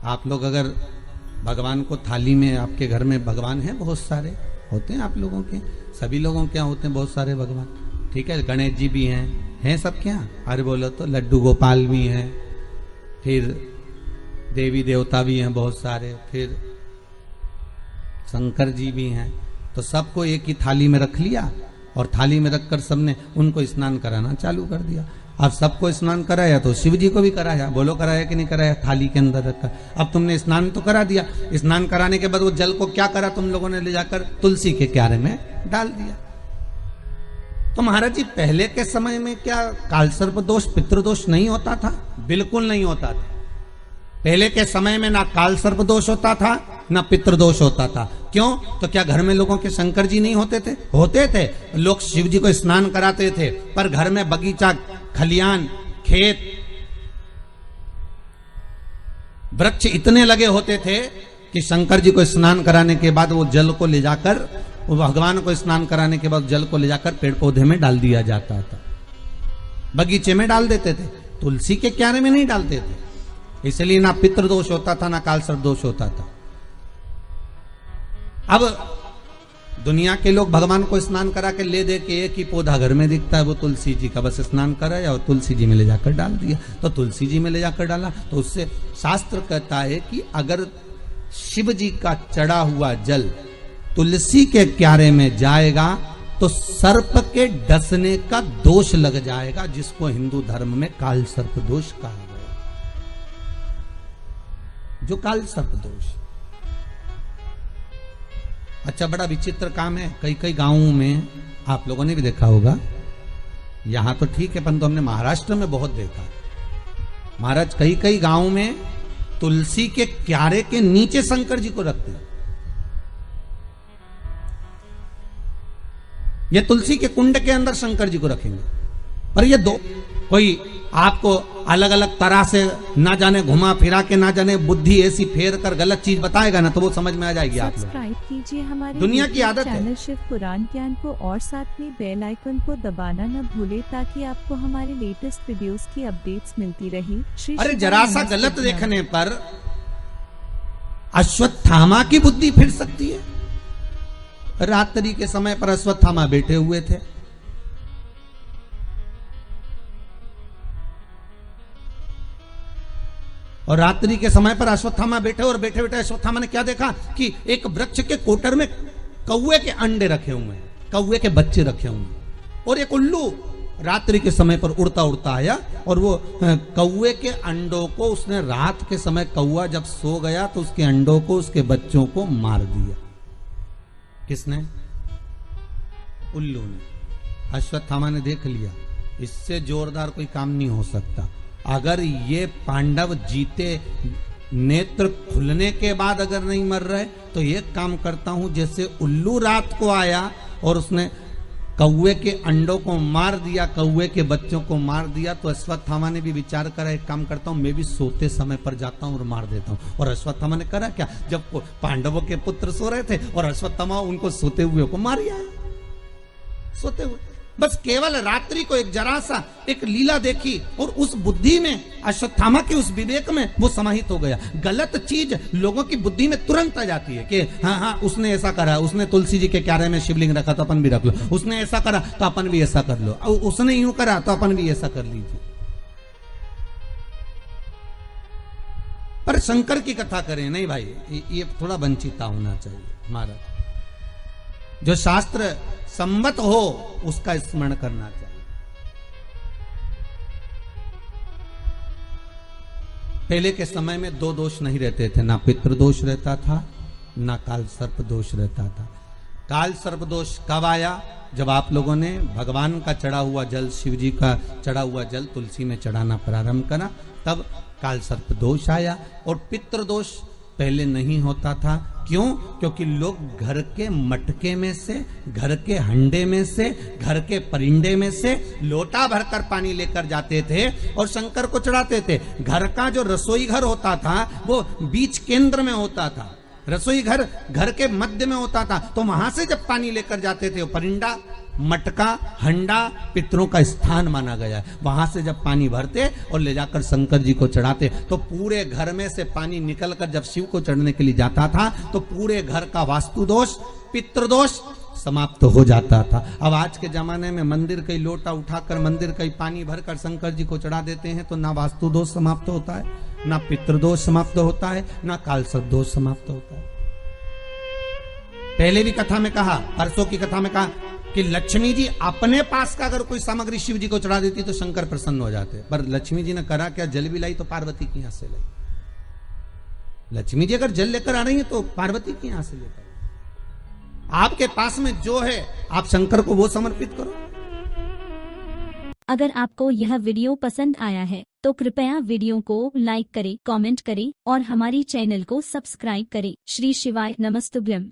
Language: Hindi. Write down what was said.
आप लोग अगर भगवान को थाली में, आपके घर में भगवान हैं बहुत सारे, होते हैं आप लोगों के, सभी लोगों के यहाँ होते हैं बहुत सारे भगवान, ठीक है। गणेश जी भी हैं सबके यहाँ, अरे बोलो तो लड्डू गोपाल भी हैं, फिर देवी देवता भी हैं बहुत सारे, फिर शंकर जी भी हैं। तो सबको एक ही थाली में रख लिया और थाली में रखकर सबने उनको स्नान कराना चालू कर दिया। अब सबको स्नान कराया तो शिव जी को भी कराया, बोलो कराया कि नहीं कराया, थाली के अंदर रखा। अब तुमने स्नान तो करा दिया, स्नान कराने के बाद वो जल को क्या करा तुम लोगों ने, ले जाकर तुलसी के क्यारे में डाल दिया। तो महाराज जी पहले के समय में क्या कालसर्प दोष पितृदोष नहीं होता था? बिल्कुल नहीं होता था। पहले के समय में ना कालसर्प दोष होता था ना पितृदोष होता था। क्यों? तो क्या घर में लोगों के शंकर जी नहीं होते थे? होते थे। लोग शिव जी को स्नान कराते थे, पर घर में बगीचा, खलियान, खेत, वृक्ष इतने लगे होते थे कि शंकर जी को स्नान कराने के बाद वो जल को ले जाकर, वो भगवान को स्नान कराने के बाद जल को ले जाकर पेड़ पौधे में डाल दिया जाता था, बगीचे में डाल देते थे, तुलसी के क्यारे में नहीं डालते थे। इसलिए ना पितृदोष होता था ना कालसर्प दोष होता था। अब दुनिया के लोग भगवान को स्नान करा के ले दे के एक ही पौधा घर में दिखता है, वो तुलसी जी का, बस स्नान कराया और तुलसी जी में ले जाकर डाल दिया। तो तुलसी जी में ले जाकर डाला तो उससे शास्त्र कहता है कि अगर शिव जी का चढ़ा हुआ जल तुलसी के क्यारे में जाएगा तो सर्प के डसने का दोष लग जाएगा, जिसको हिंदू धर्म में काल सर्प दोष कहा गया। जो काल सर्प दोष, अच्छा बड़ा विचित्र काम है। कई कई गांवों में आप लोगों ने भी देखा होगा, यहां तो ठीक है परंतु हमने महाराष्ट्र में बहुत देखा। महाराज कई कई गांवों में तुलसी के क्यारे के नीचे शंकर जी को रखते हैं। ये तुलसी के कुंड के अंदर शंकर जी को रखेंगे, पर ये दो कोई आपको अलग अलग तरह से ना जाने घुमा फिरा के, ना जाने बुद्धि ऐसी फेर कर गलत चीज बताएगा ना, तो वो समझ में आ जाएगी। आप सब्सक्राइब कीजिए हमारे दुनिया की आदत है चैनल शिव पुराण ज्ञान को, और साथ में बेल आइकन को दबाना न भूले, ताकि आपको हमारे लेटेस्ट वीडियोस की अपडेट्स मिलती रही। अरे जरा सा गलत देखने पर अश्वत्थामा की बुद्धि फिर सकती है। रात्रि के समय पर अश्वत्थामा बैठे हुए थे, और रात्रि के समय पर अश्वत्थामा बैठे, और बैठे बैठे अश्वत्थामा ने क्या देखा कि एक वृक्ष के कोटर में कौवे के अंडे रखे हुए हैं, कौवे के बच्चे रखे हुए हैं, और एक उल्लू रात्रि के समय पर उड़ता उड़ता आया और वो कौवे के अंडों को उसने, रात के समय कौवा जब सो गया तो उसके अंडों को, उसके बच्चों को मार दिया। किसने? उल्लू ने। अश्वत्थामा ने देख लिया इससे जोरदार कोई काम नहीं हो सकता। अगर ये पांडव जीते, नेत्र खुलने के बाद अगर नहीं मर रहे, तो ये काम करता हूं, जैसे उल्लू रात को आया और उसने कौवे के अंडों को मार दिया, कौवे के बच्चों को मार दिया, तो अश्वत्थामा ने भी विचार करा, एक काम करता हूं, मैं भी सोते समय पर जाता हूं और मार देता हूं। और अश्वत्थामा ने करा क्या, जब पांडवों के पुत्र सो रहे थे और अश्वत्थामा उनको सोते हुए को मार आया, सोते हुए। बस केवल रात्रि को एक जरा सा एक लीला देखी और उस बुद्धि में, अश्वत्थामा के उस विवेक में वो समाहित हो गया। गलत चीज लोगों की बुद्धि में तुरंत आ जाती है कि हाँ हाँ उसने ऐसा करा, उसने तुलसी जी के क्यारे में शिवलिंग रखा तो अपन भी रख लो, उसने ऐसा करा तो अपन भी ऐसा कर लो, उसने यूं करा तो अपन भी ऐसा कर लीजिए। पर शंकर की कथा करें नहीं भाई, ये थोड़ा वंचिता होना चाहिए हमारा। जो शास्त्र सम्मत हो उसका स्मरण करना चाहिए। पहले के समय में दो दोष नहीं रहते थे, ना पितृदोष रहता था ना काल सर्प दोष रहता था। काल सर्प दोष कब आया? जब आप लोगों ने भगवान का चढ़ा हुआ जल, शिव जी का चढ़ा हुआ जल तुलसी में चढ़ाना प्रारंभ करा, तब काल सर्प दोष आया। और पितृदोष पहले नहीं होता था। क्यों? क्योंकि लोग घर के मटके में से, घर के हंडे में से, घर के परिंडे में से लोटा भरकर पानी लेकर जाते थे और शंकर को चढ़ाते थे। घर का जो रसोई घर होता था वो बीच केंद्र में होता था, रसोई घर घर के मध्य में होता था, तो वहां से जब पानी लेकर जाते थे वो परिंडा मटका हंडा पितरों का स्थान माना गया है। वहां से जब पानी भरते और ले जाकर शंकर जी को चढ़ाते तो पूरे घर में से पानी निकलकर जब शिव को चढ़ने के लिए जाता था तो पूरे घर का वास्तु दोष पितृदोष समाप्त हो जाता था। अब आज के जमाने में मंदिर का लोटा उठाकर मंदिर का पानी भरकर शंकर जी को चढ़ा देते हैं तो ना वास्तु दोष समाप्त होता है, ना पितृदोष समाप्त होता है, ना कालसर्प दोष समाप्त होता है। पहले भी कथा में कहा, परसों की कथा में कहा कि लक्ष्मी जी अपने पास का अगर कोई सामग्री शिव जी को चढ़ा देती तो शंकर प्रसन्न हो जाते, पर लक्ष्मी जी ने करा क्या, जल भी लाई तो पार्वती की यहां से लाई। लक्ष्मी जी अगर जल लेकर आ रही है तो पार्वती की यहां से लेकर, आपके पास में जो है आप शंकर को वो समर्पित करो। अगर आपको यह वीडियो पसंद आया है तो कृपया वीडियो को लाइक करें, कमेंट करें और हमारी चैनल को सब्सक्राइब करें। श्री शिवाय नमस्तुभ्यम।